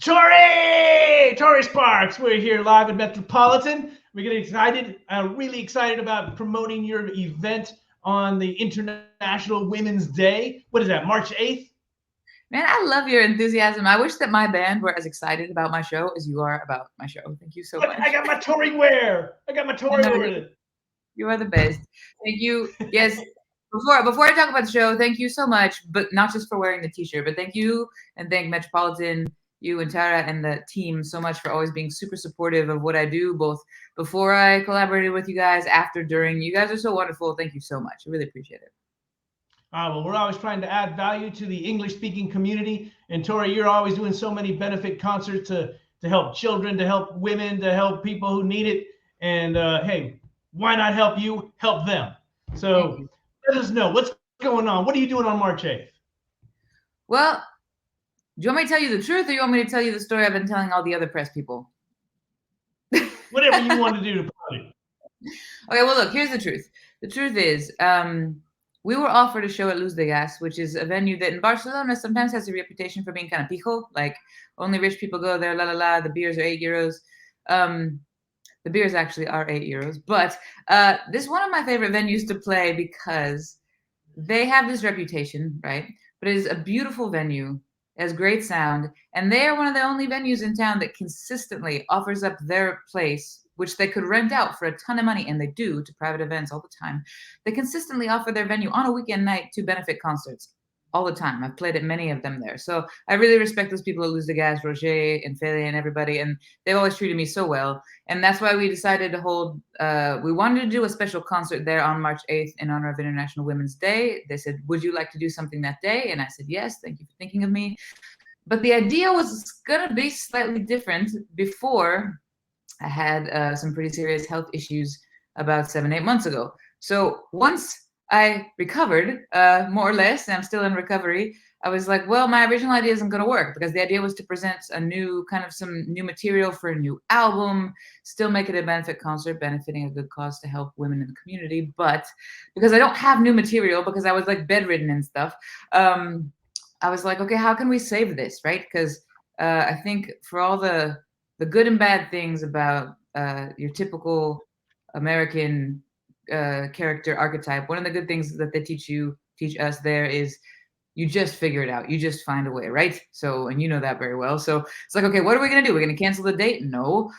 Tori Sparks. We're here live at Metropolitan. We're getting excited, really excited about promoting your event on the International Women's Day. What is that, March 8th? Man, I love your enthusiasm. I wish that my band were as excited about my show as you are about my show. Thank you so much. I got my Tori wear. You are the best. Thank you. Yes. Before I talk about the show, thank you so much, but not just for wearing the t-shirt, but thank you and thank Metropolitan, you and Tara and the team so much for always being super supportive of what I do, both before I collaborated with you guys, after, during. You guys are so wonderful. Thank you so much. I really appreciate it. Well, we're always trying to add value to the English-speaking community. And Tori, you're always doing so many benefit concerts to help children, to help women, to help people who need it. And hey, why not help you? Help them. So let us know what's going on. What are you doing on March 8th? Well, do you want me to tell you the truth, or you want me to tell you the story I've been telling all the other press people? Whatever you want to do to party. Okay, well, look, here's the truth. The truth is, we were offered a show at Luz de Gas, which is a venue that in Barcelona sometimes has a reputation for being kind of pijo, like only rich people go there, la la la, the beers are €8. The beers actually are €8, but this is one of my favorite venues to play because they have this reputation, right? But it is a beautiful venue, it has great sound, and they are one of the only venues in town that consistently offers up their place, which they could rent out for a ton of money, and they do, to private events all the time. They consistently offer their venue on a weekend night to benefit concerts all the time. I've played at many of them there. So I really respect those people at Luz de Gas, Roger and Feli and everybody, and they've always treated me so well. And that's why we decided to hold, we wanted to do a special concert there on March 8th in honor of International Women's Day. They said, would you like to do something that day? And I said, yes, thank you for thinking of me. But the idea was gonna be slightly different before I had some pretty serious health issues about 7-8 months ago. So once I recovered, more or less, and I'm still in recovery, I was like, well, my original idea isn't going to work, because the idea was to present a new kind of some new material for a new album, still make it a benefit concert, benefiting a good cause to help women in the community. But because I don't have new material, because I was like bedridden and stuff, I was like, okay, how can we save this, right? Because I think for all the good and bad things about your typical American character archetype, one of the good things that they teach us there is you just figure it out. You just find a way, right? So, and you know that very well. So it's like, okay, what are we going to do? We're going to cancel the date? No.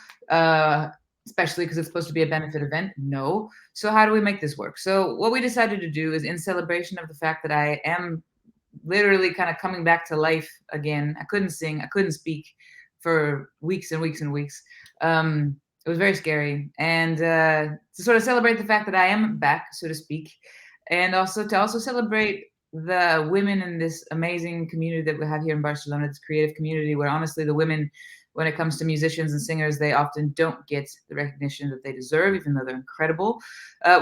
Especially because it's supposed to be a benefit event? No. So how do we make this work? So what we decided to do is, in celebration of the fact that I am literally kind of coming back to life again. I couldn't sing. I couldn't speak for weeks and weeks and weeks. It was very scary. And to sort of celebrate the fact that I am back, so to speak, and also to celebrate the women in this amazing community that we have here in Barcelona, this creative community where honestly the women, when it comes to musicians and singers, they often don't get the recognition that they deserve, even though they're incredible.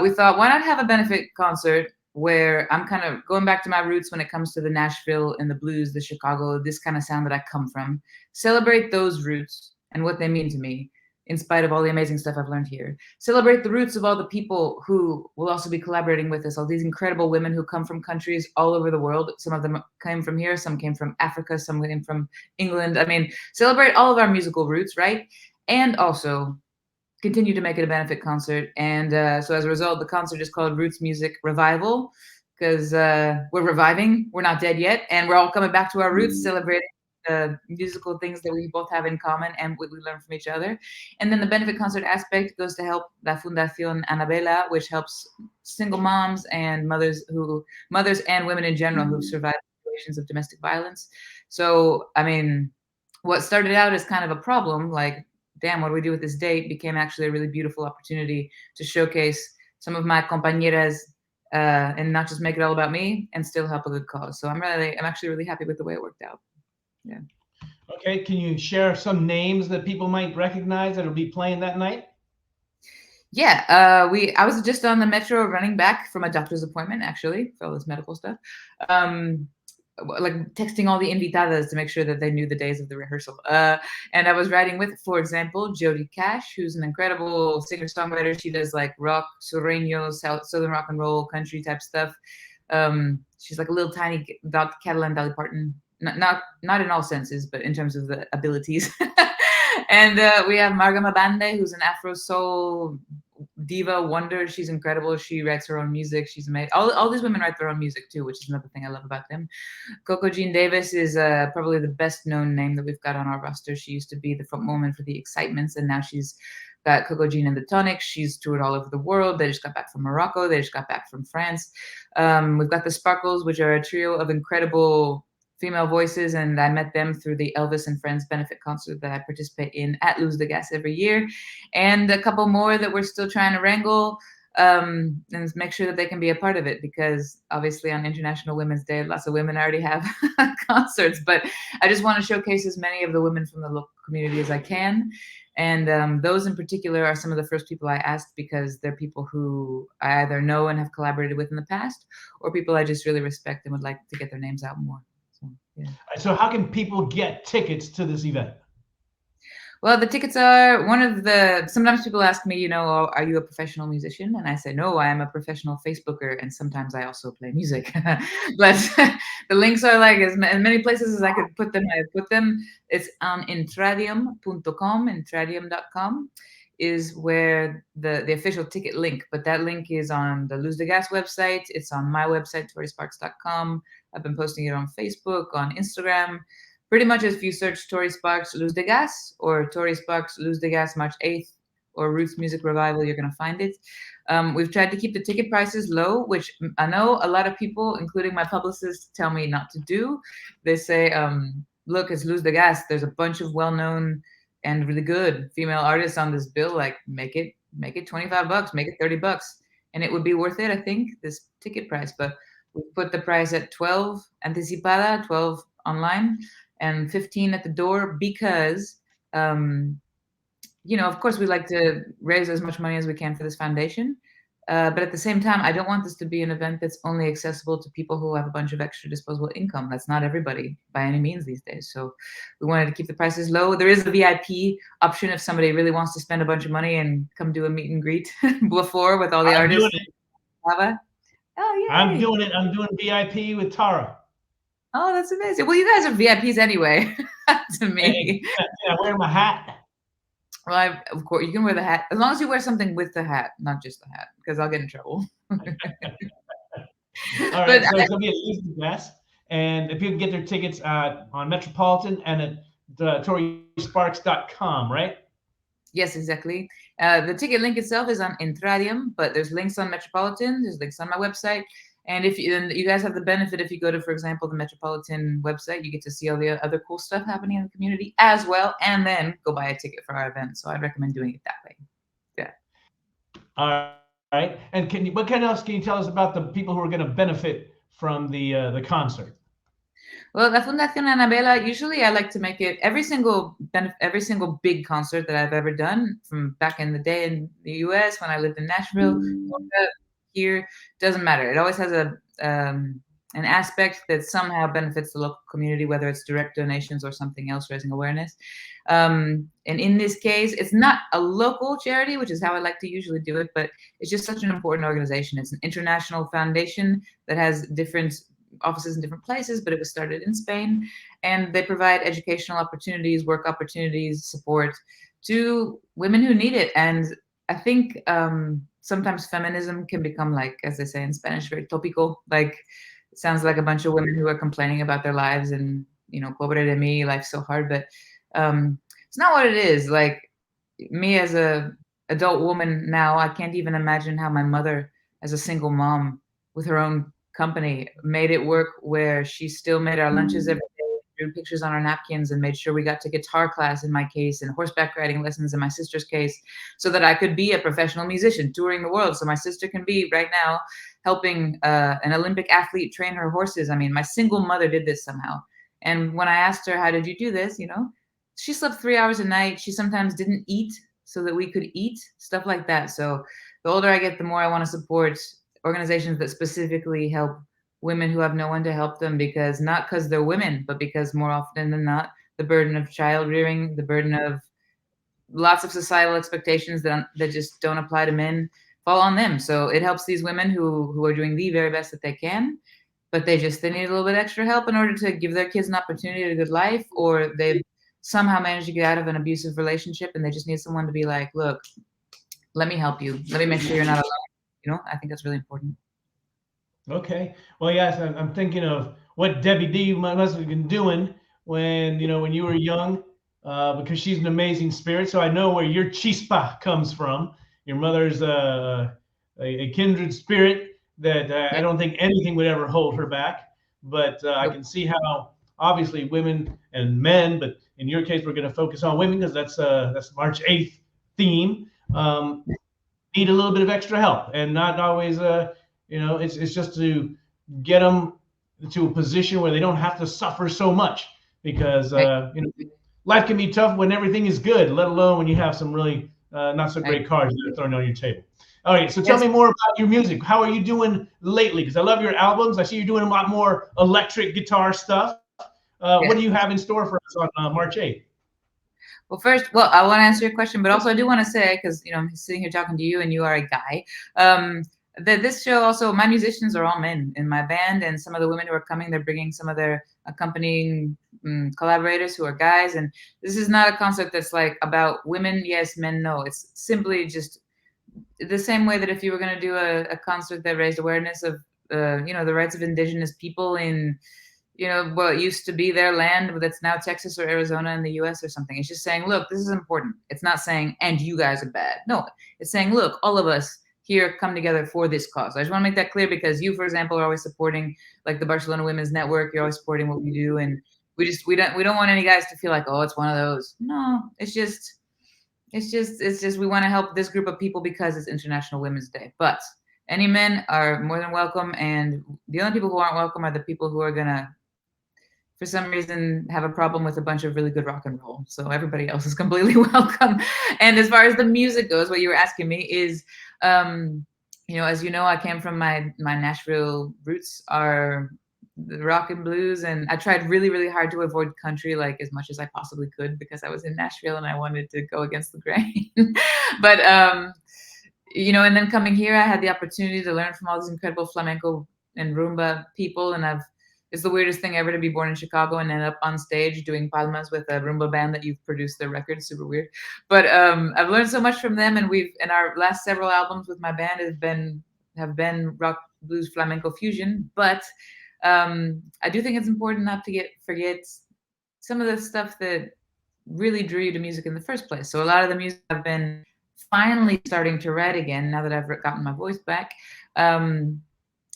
We thought, why not have a benefit concert where I'm kind of going back to my roots when it comes to the Nashville and the blues, the Chicago, this kind of sound that I come from. Celebrate those roots and what they mean to me, in spite of all the amazing stuff I've learned here. Celebrate the roots of all the people who will also be collaborating with us, all these incredible women who come from countries all over the world. Some of them came from here, some came from Africa, some came from England. I mean, celebrate all of our musical roots, right? And also continue to make it a benefit concert. And so as a result, the concert is called Roots Music Revival, because we're reviving. We're not dead yet. And we're all coming back to our roots, celebrating the musical things that we both have in common and what we learn from each other. And then the benefit concert aspect goes to help La Fundación Ana Bella, which helps single moms and mothers and women in general who've survived situations of domestic violence. So, I mean, what started out as kind of a problem, like, damn, what do we do with this date, became actually a really beautiful opportunity to showcase some of my compañeras and not just make it all about me and still help a good cause. So I'm actually really happy with the way it worked out. Yeah. Okay, can you share some names that people might recognize that will be playing that night? Yeah, I was just on the metro running back from a doctor's appointment, actually, for all this medical stuff. Like texting all the invitadas to make sure that they knew the days of the rehearsal. And I was riding with, for example, Jody Cash, who's an incredible singer-songwriter. She does like rock, sureño, southern rock and roll, country type stuff. She's like a little tiny Catalan Dolly Parton. not in all senses, but in terms of the abilities. And we have Marga Mabande, who's an Afro soul diva wonder. She's incredible. She writes her own music. She's amazing. All these women write their own music too, which is another thing I love about them. Coco Jean Davis is probably the best known name that we've got on our roster. She used to be the front woman for the Excitements, and now she's got Coco Jean and the Tonics. She's toured all over the world. They just got back from Morocco. They just got back from France. We've got the Sparkles, which are a trio of incredible female voices, and I met them through the Elvis and Friends benefit concert that I participate in at Luz de Gas every year, and a couple more that we're still trying to wrangle and make sure that they can be a part of it, because obviously on International Women's Day, lots of women already have concerts, but I just want to showcase as many of the women from the local community as I can. And those in particular are some of the first people I asked, because they're people who I either know and have collaborated with in the past, or people I just really respect and would like to get their names out more. So, yeah. So how can people get tickets to this event? Well, the tickets are sometimes people ask me, oh, are you a professional musician? And I say, no, I am a professional Facebooker. And sometimes I also play music. But the links are like as many places as I could put them. I put them. It's on intradium.com. Intradium.com is where the official ticket link. But that link is on the Luz de Gas website. It's on my website, torisparks.com. I've been posting it on Facebook, on Instagram. Pretty much if you search Tori Sparks Luz de Gas or Tori Sparks Luz de Gas March 8th or Roots Music Revival, you're going to find it. We've tried to keep the ticket prices low, which I know a lot of people, including my publicist, tell me not to do. They say, look, it's Luz de Gas. There's a bunch of well-known and really good female artists on this bill. Like, make it $25, make it $30, and it would be worth it, I think, this ticket price. But we put the price at 12 anticipada, 12 online, and 15 at the door, because, of course, we like to raise as much money as we can for this foundation. But at the same time, I don't want this to be an event that's only accessible to people who have a bunch of extra disposable income. That's not everybody by any means these days. So we wanted to keep the prices low. There is a VIP option if somebody really wants to spend a bunch of money and come do a meet and greet before with all the artists. Oh, yeah. I'm doing it. I'm doing VIP with Tara. Oh, that's amazing. Well, you guys are VIPs anyway, to me. Can I wear my hat? Well, of course, you can wear the hat. As long as you wear something with the hat, not just the hat, because I'll get in trouble. All right, so it's going to be at Luz de Gas. And if you can get their tickets on Metropolitan and at torisparks.com, right? Yes, exactly. The ticket link itself is on Intradium, but there's links on Metropolitan. There's links on my website. And you guys have the benefit, if you go to, for example, the Metropolitan website, you get to see all the other cool stuff happening in the community as well, and then go buy a ticket for our event. So I'd recommend doing it that way. Yeah. All right. And what else can you tell us about the people who are going to benefit from the concert? Well, la Fundación Ana Bella, usually I like to make it every single big concert that I've ever done, from back in the day in the US when I lived in Nashville, here, doesn't matter. It always has an aspect that somehow benefits the local community, whether it's direct donations or something else, raising awareness. And in this case, it's not a local charity, which is how I like to usually do it, but it's just such an important organization. It's an international foundation that has different offices in different places, but it was started in Spain, and they provide educational opportunities, work opportunities, support to women who need it. And I think sometimes feminism can become, like, as they say in Spanish, very topical. Like, it sounds like a bunch of women who are complaining about their lives and, pobre de mi, life's so hard. But it's not what it is. Like, me as a adult woman now, I can't even imagine how my mother, as a single mom with her own company, made it work, where she still made our lunches every day, drew pictures on our napkins, and made sure we got to guitar class in my case, and horseback riding lessons in my sister's case, so that I could be a professional musician touring the world. So my sister can be right now helping an Olympic athlete train her horses. I mean, my single mother did this somehow. And when I asked her, how did you do this? She slept 3 hours a night. She sometimes didn't eat so that we could eat, stuff like that. So the older I get, the more I want to support organizations that specifically help women who have no one to help them, not because they're women, but because more often than not, the burden of child rearing, the burden of lots of societal expectations that just don't apply to men fall on them. So it helps these women who are doing the very best that they can. but they need a little bit extra help in order to give their kids an opportunity at a good life, or they've somehow managed to get out of an abusive relationship and they just need someone to be like, look, let me help you. Let me make sure you're not alone. I think that's really important. Okay. Well, yes, I'm thinking of what Debbie D must have been doing when you were young, because she's an amazing spirit. So I know where your chispa comes from. Your mother's a kindred spirit that I Yeah. don't think anything would ever hold her back. But I can see how obviously women and men, but in your case, we're going to focus on women because that's March 8th theme. Need a little bit of extra help, and not always it's just to get them to a position where they don't have to suffer so much, because life can be tough when everything is good, let alone when you have some really not so great cards that are thrown on your table. All right, so tell me more about your music. How are you doing lately? Because I love your albums. I see you're doing a lot more electric guitar stuff. What do you have in store for us on March 8th? Well, first, I want to answer your question, but also I do want to say, because I'm sitting here talking to you and you are a guy, that this show also, my musicians are all men in my band, and some of the women who are coming, they're bringing some of their accompanying collaborators who are guys. And this is not a concert that's like about women, yes, men, no. It's simply just the same way that if you were going to do a concert that raised awareness of the rights of indigenous people in what used to be their land, but that's now Texas or Arizona in the US or something. It's just saying, look, this is important. It's not saying, and you guys are bad. No, it's saying, look, all of us here come together for this cause. I just want to make that clear, because you, for example, are always supporting like the Barcelona Women's Network. You're always supporting what we do. And we don't want any guys to feel like, oh, it's one of those. No, it's just we want to help this group of people because it's International Women's Day. But any men are more than welcome. And the only people who aren't welcome are the people who are going to, for some reason, have a problem with a bunch of really good rock and roll. So everybody else is completely welcome. And as far as the music goes, what you were asking me is, as you know, I came from my Nashville roots are the rock and blues, and I tried really, really hard to avoid country like as much as I possibly could, because I was in Nashville and I wanted to go against the grain. But and then coming here, I had the opportunity to learn from all these incredible flamenco and rumba people, and it's the weirdest thing ever to be born in Chicago and end up on stage doing palmas with a rumba band that you've produced their record. Super weird. But I've learned so much from them, and our last several albums with my band have been rock, blues, flamenco fusion. But I do think it's important not to forget some of the stuff that really drew you to music in the first place. So a lot of the music I've been finally starting to write again now that I've gotten my voice back.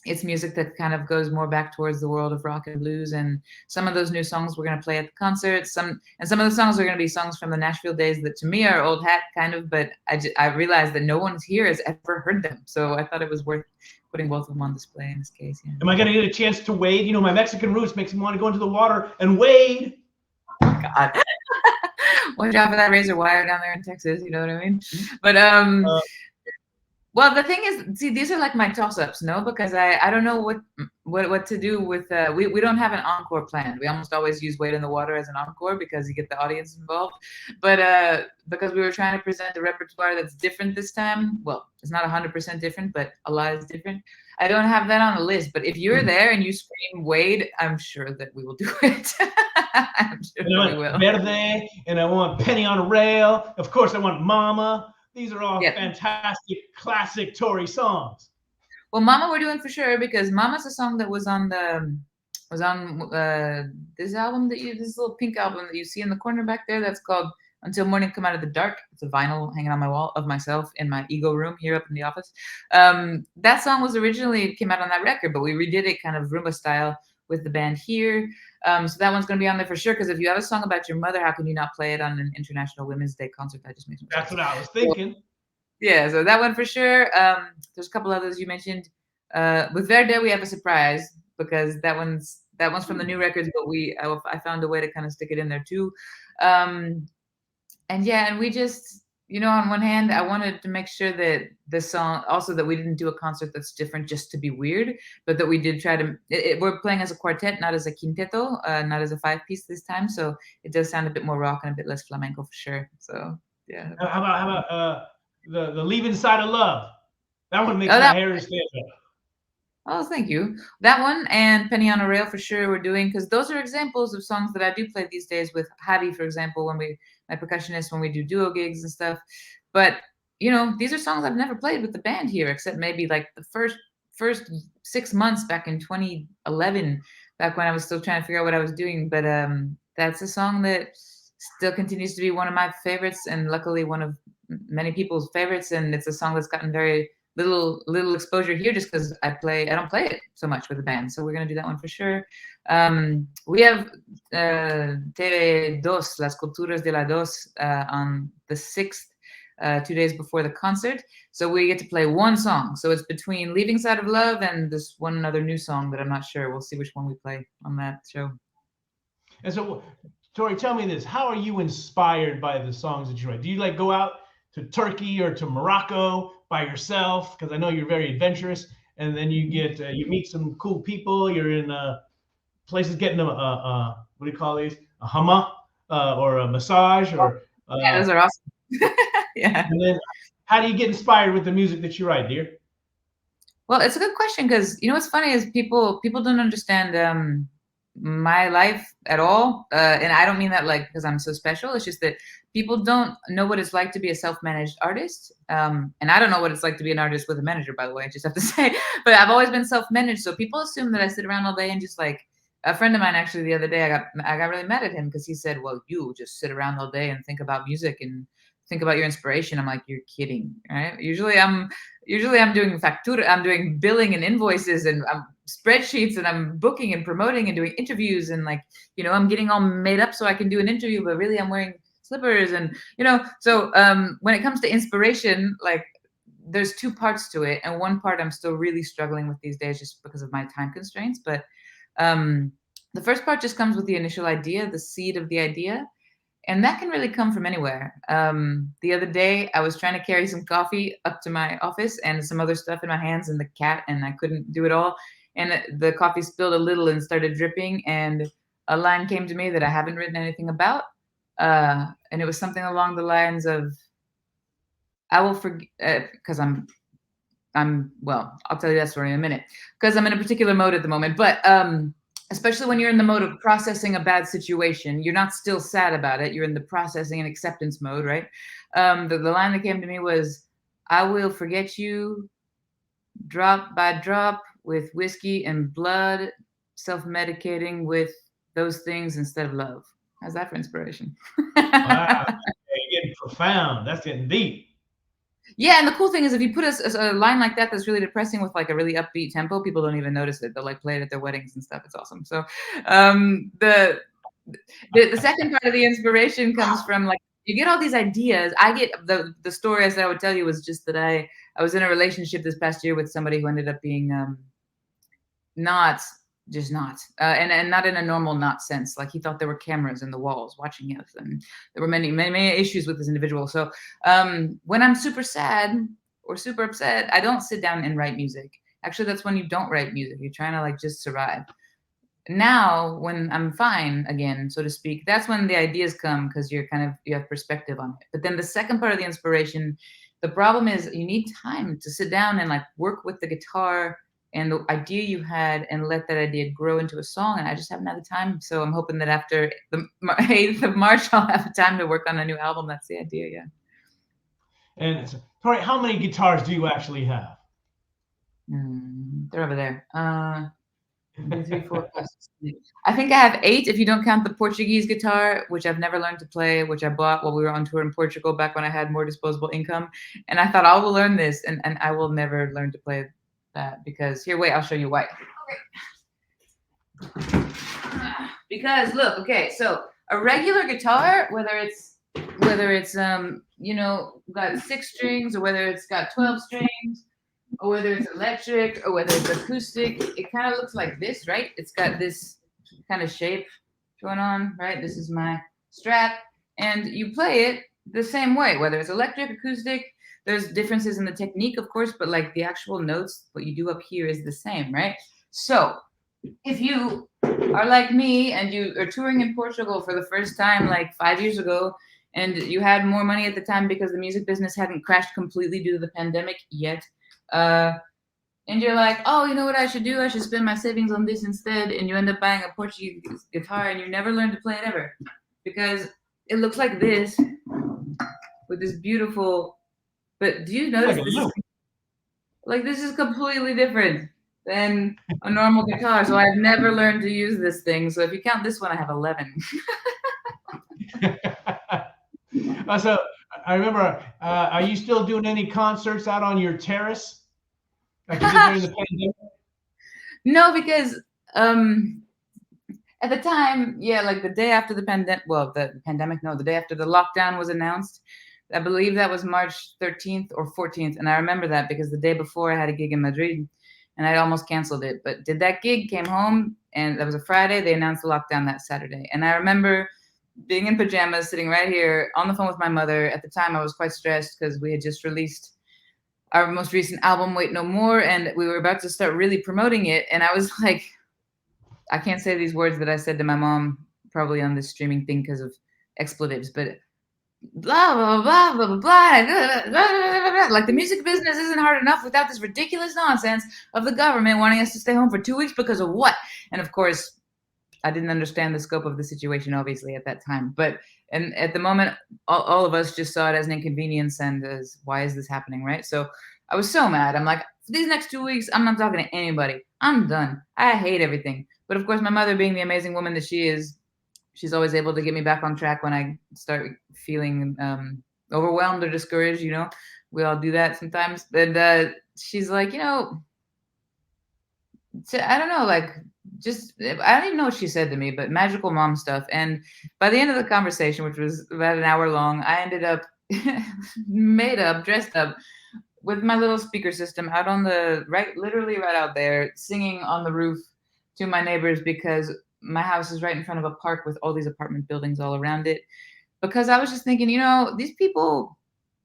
It's music that kind of goes more back towards the world of rock and blues, and some of those new songs we're going to play at the concert. Some of the songs are going to be songs from the Nashville days that to me are old hat kind of, but I realized that no one here has ever heard them, so I thought it was worth putting both of them on display in this case. Yeah. Am I going to get a chance to wade? My Mexican roots makes me want to go into the water and wade. Oh, God. Watch out for that razor wire down there in Texas, you know what I mean? But well, the thing is, see, these are like my toss-ups, no? Because I don't know what to do with we don't have an encore planned. We almost always use Wade in the Water as an encore because you get the audience involved. But because we were trying to present a repertoire that's different this time, well, it's not 100% different, but a lot is different. I don't have that on the list, but if you're there and you scream Wade, I'm sure that we will do it. I'm sure we will. Verde, and I want Penny on a Rail. Of course, I want Mama. These are all fantastic, classic Tori songs. Well, Mama we're doing for sure, because Mama's a song that was on this album this little pink album that you see in the corner back there. That's called Until Morning Come Out of the Dark. It's a vinyl hanging on my wall of myself in my ego room here up in the office. That song came out on that record, but we redid it kind of rumba style with the band here. So that one's going to be on there for sure, because if you have a song about your mother, how can you not play it on an International Women's Day concert? That just makes sense. That's what I was thinking. So that one for sure. There's a couple others you mentioned. With Verde, we have a surprise, because that one's from the new records, but I found a way to kind of stick it in there too. And we just, on one hand, I wanted to make sure that the song, also that we didn't do a concert that's different just to be weird, but that we did try to, we're playing as a quartet, not as a quinteto, not as a 5-piece this time. So it does sound a bit more rock and a bit less flamenco for sure. So, yeah. How about the Leaving Side of Love? That one makes my hair stand up. Oh, thank you. That one and Penny on a Rail for sure we're doing, because those are examples of songs that I do play these days with Hadi, for example, my percussionist, when we do duo gigs and stuff. But these are songs I've never played with the band here, except maybe like the first 6 months back in 2011, back when I was still trying to figure out what I was doing. But that's a song that still continues to be one of my favorites, and luckily one of many people's favorites. And it's a song that's gotten very little exposure here, just because I don't play it so much with the band. So we're gonna do that one for sure. We have TV Dos, Las Culturas de la Dos, on the 6th, 2 days before the concert. So we get to play one song. So it's between Leaving Side of Love and this one other new song that I'm not sure. We'll see which one we play on that show. And so, Tori, tell me this: how are you inspired by the songs that you write? Do you like go out to Turkey or to Morocco by yourself? Because I know you're very adventurous, and then you meet some cool people. You're in places getting a what do you call these? A hamma or a massage, or yeah, those are awesome. Yeah. And then, how do you get inspired with the music that you write, dear? Well, it's a good question, because what's funny is people don't understand my life at all, and I don't mean that like because I'm so special. It's just that people don't know what it's like to be a self-managed artist, and I don't know what it's like to be an artist with a manager, by the way, I just have to say. But I've always been self-managed, so people assume that I sit around all day and just like. A friend of mine, actually, the other day, I got really mad at him because he said, well, you just sit around all day and think about music and think about your inspiration. I'm like, you're kidding, right? Usually I'm doing factura, I'm doing billing and invoices, and I'm spreadsheets, and I'm booking and promoting and doing interviews, and like, I'm getting all made up so I can do an interview, but really I'm wearing slippers, and so when it comes to inspiration, like there's two parts to it, and one part I'm still really struggling with these days just because of my time constraints. But the first part just comes with the initial idea, the seed of the idea, and that can really come from anywhere. The other day, I was trying to carry some coffee up to my office and some other stuff in my hands and the cat, and I couldn't do it all. And the coffee spilled a little and started dripping, and a line came to me that I haven't written anything about, and it was something along the lines of, I will forget, because well, I'll tell you that story in a minute, because I'm in a particular mode at the moment. But especially when you're in the mode of processing a bad situation, you're not still sad about it. You're in the processing and acceptance mode, right? The line that came to me was, I will forget you drop by drop with whiskey and blood, self-medicating with those things instead of love. How's that for inspiration? Wow, you're getting profound. That's getting deep. Yeah, and the cool thing is, if you put a line like that that's really depressing with like a really upbeat tempo, people don't even notice it. They'll like play it at their weddings and stuff. It's awesome. So the second part of the inspiration comes from, like, you get all these ideas. I get the stories that I would tell you was just that I was in a relationship this past year with somebody who ended up being not and not in a normal not sense. Like, he thought there were cameras in the walls watching us, and there were many issues with this individual. So when I'm super sad or super upset, I don't sit down and write music. Actually, that's when you don't write music. You're trying to like just survive. Now, when I'm fine again, so to speak, that's when the ideas come, because you have perspective on it. But then the second part of the inspiration, the problem is you need time to sit down and like work with the guitar and the idea you had and let that idea grow into a song. And I just haven't had the time. So I'm hoping that after the 8th of March, I'll have time to work on a new album. That's the idea, yeah. And Tori, how many guitars do you actually have? They're over there. 1, 2, 3, 4, 5, 6, 7, 8. I think I have 8 if you don't count the Portuguese guitar, which I've never learned to play, which I bought while we were on tour in Portugal back when I had more disposable income. And I thought, I will learn this, and I will never learn to play that, because here, wait, I'll show you why. Okay. Because look, okay, so a regular guitar, whether it's got 6 strings, or whether it's got 12 strings, or whether it's electric, or whether it's acoustic, it kind of looks like this, right? It's got this kind of shape going on, right? This is my Strat, and you play it the same way, whether it's electric, acoustic. There's differences in the technique, of course, but like the actual notes, what you do up here is the same, right? So if you are like me and you are touring in Portugal for the first time like 5 years ago, and you had more money at the time because the music business hadn't crashed completely due to the pandemic yet, and and you're like, oh, you know what I should do? I should spend my savings on this instead. And you end up buying a Portuguese guitar and you never learn to play it ever because it looks like this with this beautiful. But do you notice this is completely different than a normal guitar? So I've never learned to use this thing. So if you count this one, I have 11. So I remember, are you still doing any concerts out on your terrace? Like you did during the pandemic? No, because at the time, yeah, like the day after the pandemic, the day after the lockdown was announced, I believe that was March 13th or 14th. And I remember that because the day before I had a gig in Madrid and I'd almost canceled it. But did that gig, came home, and that was a Friday. They announced the lockdown that Saturday. And I remember being in pajamas, sitting right here on the phone with my mother. At the time, I was quite stressed because we had just released our most recent album, Wait No More, and we were about to start really promoting it. And I was like, I can't say these words that I said to my mom probably on this streaming thing because of expletives, but blah, blah, blah, blah, blah, blah, blah, blah, blah, blah. Like the music business isn't hard enough without this ridiculous nonsense of the government wanting us to stay home for 2 weeks because of what? And of course, I didn't understand the scope of the situation, obviously, at that time. And at the moment, all of us just saw it as an inconvenience and as, why is this happening, right? So I was so mad. I'm like, for these next 2 weeks, I'm not talking to anybody. I'm done. I hate everything. But of course, my mother, being the amazing woman that she is, she's always able to get me back on track when I start feeling overwhelmed or discouraged, you know. We all do that sometimes. And she's like, you know, I don't know, like, just, I don't even know what she said to me, but magical mom stuff. And by the end of the conversation, which was about an hour long, I ended up dressed up with my little speaker system out on the literally right out there, singing on the roof to my neighbors because my house is right in front of a park with all these apartment buildings all around it. Because I was just thinking, you know, these people,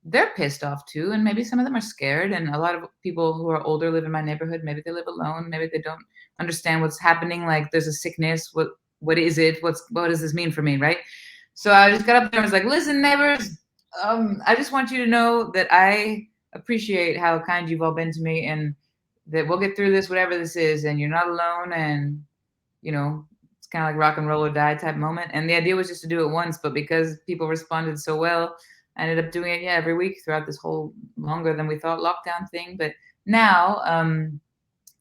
they're pissed off too. And maybe some of them are scared. And a lot of people who are older live in my neighborhood. Maybe they live alone. Maybe they don't understand what's happening. Like there's a sickness. What is it? What does this mean for me? Right. So I just got up there and was like, listen, neighbors, I just want you to know that I appreciate how kind you've all been to me and that we'll get through this, whatever this is. And you're not alone. And, you know, it's kind of like rock and roll or die type moment. And the idea was just to do it once, but because people responded so well, I ended up doing it, every week throughout this whole longer than we thought lockdown thing. But now,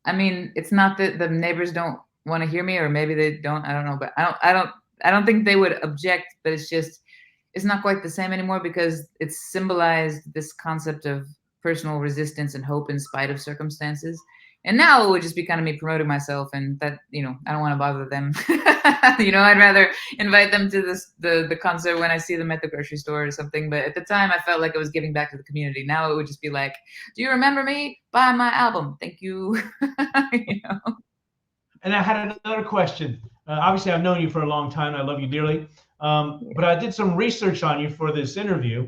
I mean, it's not that the neighbors don't want to hear me, or maybe they don't. I don't know, but I don't think they would object. But it's just, it's not quite the same anymore because it's symbolized this concept of personal resistance and hope in spite of circumstances. And now it would just be kind of me promoting myself, and that, you know, I don't want to bother them. You know, I'd rather invite them to the concert when I see them at the grocery store or something. But at the time, I felt like I was giving back to the community. Now it would just be like, do you remember me? Buy my album. Thank you. You know? And I had another question. Obviously, I've known you for a long time. I love you dearly. But I did some research on you for this interview,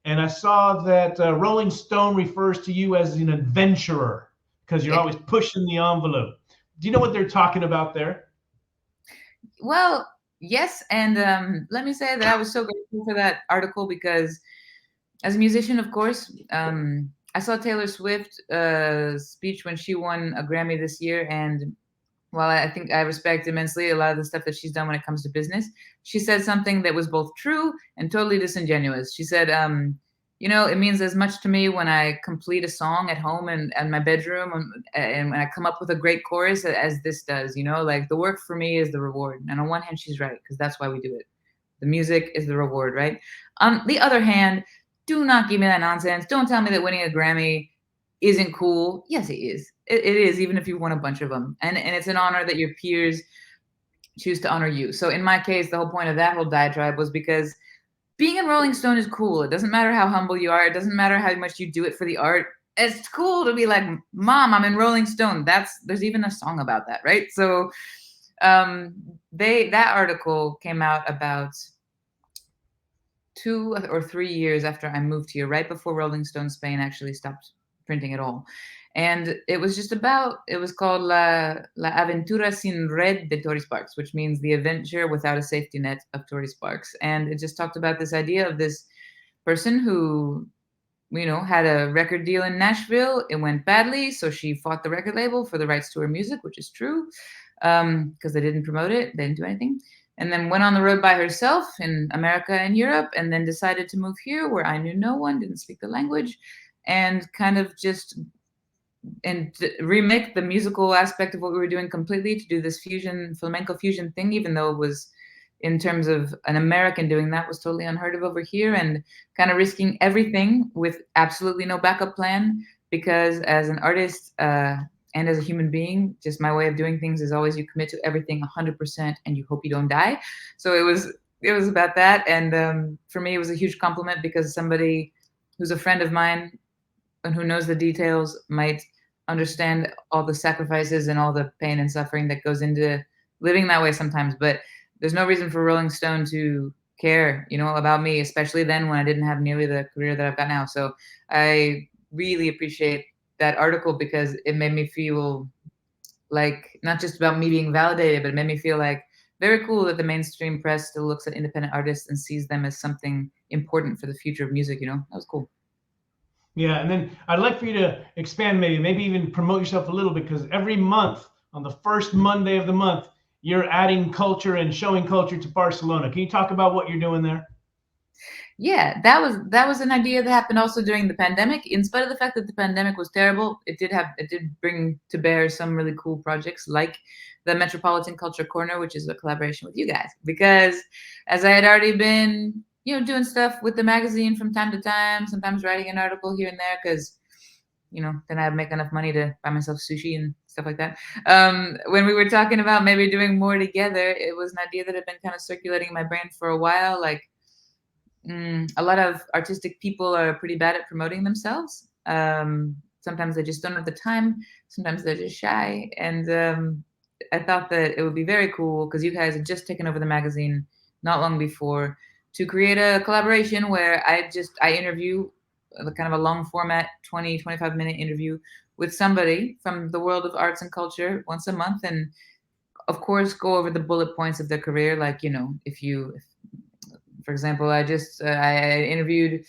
and I saw that Rolling Stone refers to you as an adventurer because you're always pushing the envelope. Do you know what they're talking about there? Well, yes. And let me say that I was so grateful for that article because as a musician, of course, I saw Taylor Swift speech when she won a Grammy this year. And while I think I respect immensely a lot of the stuff that she's done when it comes to business, she said something that was both true and totally disingenuous. She said, you know, it means as much to me when I complete a song at home and my bedroom and when I come up with a great chorus as this does, you know, like the work for me is the reward. And on one hand, she's right, because that's why we do it. The music is the reward, right? On the other hand, do not give me that nonsense. Don't tell me that winning a Grammy isn't cool. Yes, it is. It is, even if you won a bunch of them. And it's an honor that your peers choose to honor you. So in my case, the whole point of that whole diatribe was because being in Rolling Stone is cool. It doesn't matter how humble you are. It doesn't matter how much you do it for the art. It's cool to be like, Mom, I'm in Rolling Stone. There's even a song about that, right? So that article came out about 2 or 3 years after I moved here, right before Rolling Stone Spain actually stopped printing at all. And it was called La Aventura Sin Red de Tori Sparks, which means the adventure without a safety net of Tori Sparks. And it just talked about this idea of this person who had a record deal in Nashville. It went badly, so she fought the record label for the rights to her music, which is true, because they didn't promote it, they didn't do anything. And then went on the road by herself in America and Europe, and then decided to move here where I knew no one, didn't speak the language, and kind of just remake the musical aspect of what we were doing completely, to do this flamenco fusion thing, even though it was, in terms of an American doing that, was totally unheard of over here, and kind of risking everything with absolutely no backup plan, because as an artist and as a human being, just my way of doing things is always you commit to everything 100% and you hope you don't die. So it was about that. And for me, it was a huge compliment, because somebody who's a friend of mine and who knows the details might understand all the sacrifices and all the pain and suffering that goes into living that way sometimes. But there's no reason for Rolling Stone to care, about me, especially then when I didn't have nearly the career that I've got now. So I really appreciate that article, because it made me feel like not just about me being validated, but it made me feel like very cool that the mainstream press still looks at independent artists and sees them as something important for the future of music. That was cool. Yeah, and then I'd like for you to expand, maybe even promote yourself a little, because every month on the first Monday of the month, you're adding culture and showing culture to Barcelona. Can you talk about what you're doing there? Yeah, that was an idea that happened also during the pandemic. In spite of the fact that the pandemic was terrible, it did bring to bear some really cool projects, like the Metropolitan Culture Corner, which is a collaboration with you guys. Because as I had already been, doing stuff with the magazine from time to time, sometimes writing an article here and there, because then I'd make enough money to buy myself sushi and stuff like that. When we were talking about maybe doing more together, it was an idea that had been kind of circulating in my brain for a while. Like, a lot of artistic people are pretty bad at promoting themselves. Sometimes they just don't have the time. Sometimes they're just shy. And I thought that it would be very cool, because you guys had just taken over the magazine not long before, to create a collaboration where I interview kind of a long format, 20, 25-minute interview with somebody from the world of arts and culture once a month. And of course, go over the bullet points of their career. Like, for example, I interviewed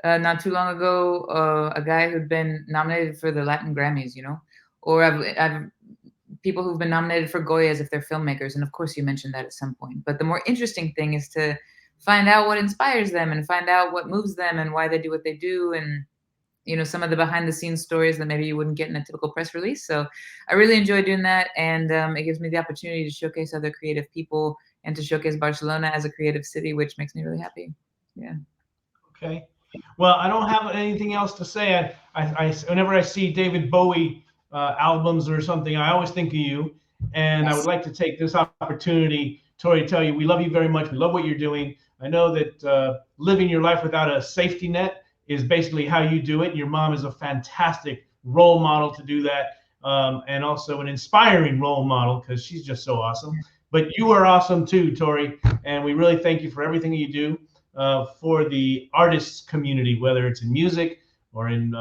not too long ago a guy who'd been nominated for the Latin Grammys, or I've people who've been nominated for Goyas if they're filmmakers. And of course, you mentioned that at some point. But the more interesting thing is to find out what inspires them, and find out what moves them, and why they do what they do, and some of the behind the scenes stories that maybe you wouldn't get in a typical press release. So I really enjoy doing that, and it gives me the opportunity to showcase other creative people and to showcase Barcelona as a creative city, which makes me really happy. Yeah. Okay. Well, I don't have anything else to say. I whenever I see David Bowie albums or something, I always think of you. And yes. I would like to take this opportunity, Tori, to tell you we love you very much. We love what you're doing. I know that living your life without a safety net is basically how you do it. Your mom is a fantastic role model to do that, and also an inspiring role model, because she's just so awesome. But you are awesome too, Tori, and we really thank you for everything you do for the artists community, whether it's in music or in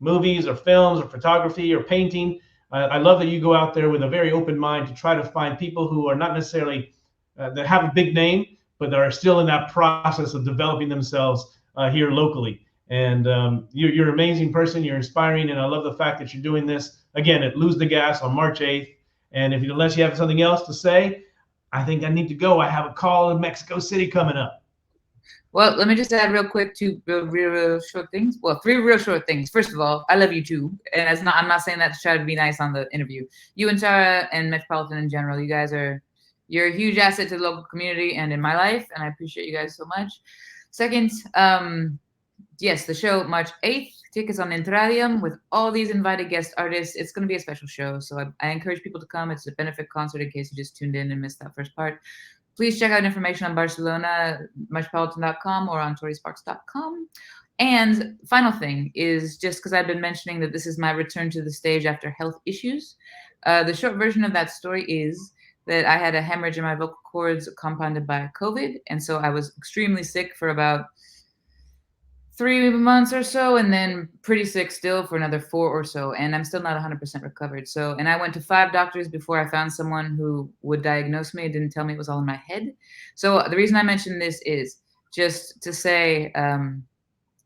movies or films or photography or painting. I love that you go out there with a very open mind to try to find people who are not necessarily that have a big name, but that are still in that process of developing themselves here locally. And you're an amazing person. You're inspiring, and I love the fact that you're doing this again at Luz de Gas on March 8th. And unless you have something else to say, I think I need to go. I have a call in Mexico City coming up. Well, let me just add real quick two real short things. Well, three real short things. First of all, I love you too. And I'm not saying that to try to be nice on the interview. You and Tara and Metropolitan in general, you're a huge asset to the local community and in my life, and I appreciate you guys so much. Second, yes, the show March 8th, tickets on Intradium with all these invited guest artists. It's going to be a special show, so I encourage people to come. It's a benefit concert in case you just tuned in and missed that first part. Please check out information on Barcelona, metropolitan.com, or on torisparks.com. And final thing is, just because I've been mentioning that this is my return to the stage after health issues, the short version of that story is that I had a hemorrhage in my vocal cords compounded by COVID. And so I was extremely sick for about 3 months or so, and then pretty sick still for another 4 or so. And I'm still not 100% recovered. And I went to 5 doctors before I found someone who would diagnose me and didn't tell me it was all in my head. So the reason I mentioned this is just to say,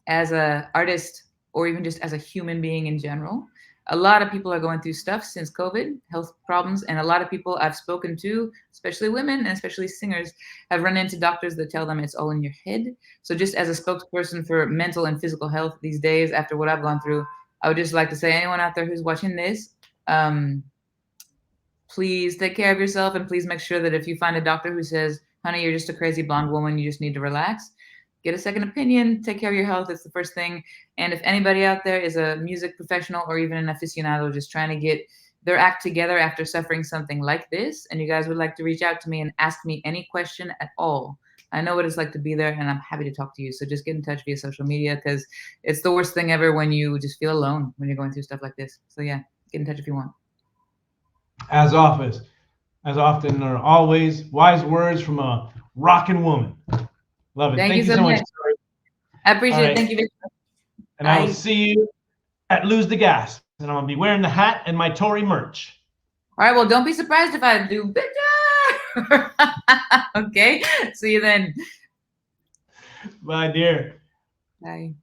as a artist or even just as a human being in general. A lot of people are going through stuff since COVID, health problems, and a lot of people I've spoken to, especially women and especially singers, have run into doctors that tell them it's all in your head. So just as a spokesperson for mental and physical health these days, after what I've gone through, I would just like to say, anyone out there who's watching this, please take care of yourself, and please make sure that if you find a doctor who says, honey, you're just a crazy blonde woman, you just need to relax, get a second opinion, take care of your health. It's the first thing. And if anybody out there is a music professional or even an aficionado just trying to get their act together after suffering something like this, and you guys would like to reach out to me and ask me any question at all, I know what it's like to be there, and I'm happy to talk to you. So just get in touch via social media, because it's the worst thing ever when you just feel alone when you're going through stuff like this. So yeah, get in touch if you want. As often or always, wise words from a rockin' woman. Love it. Thank you so much. Tori. I appreciate All it. Thank you very much. And I will see you at Luz de Gas. And I'm going to be wearing the hat and my Tori merch. All right. Well, don't be surprised if I do better. Okay. See you then. Bye, dear. Bye.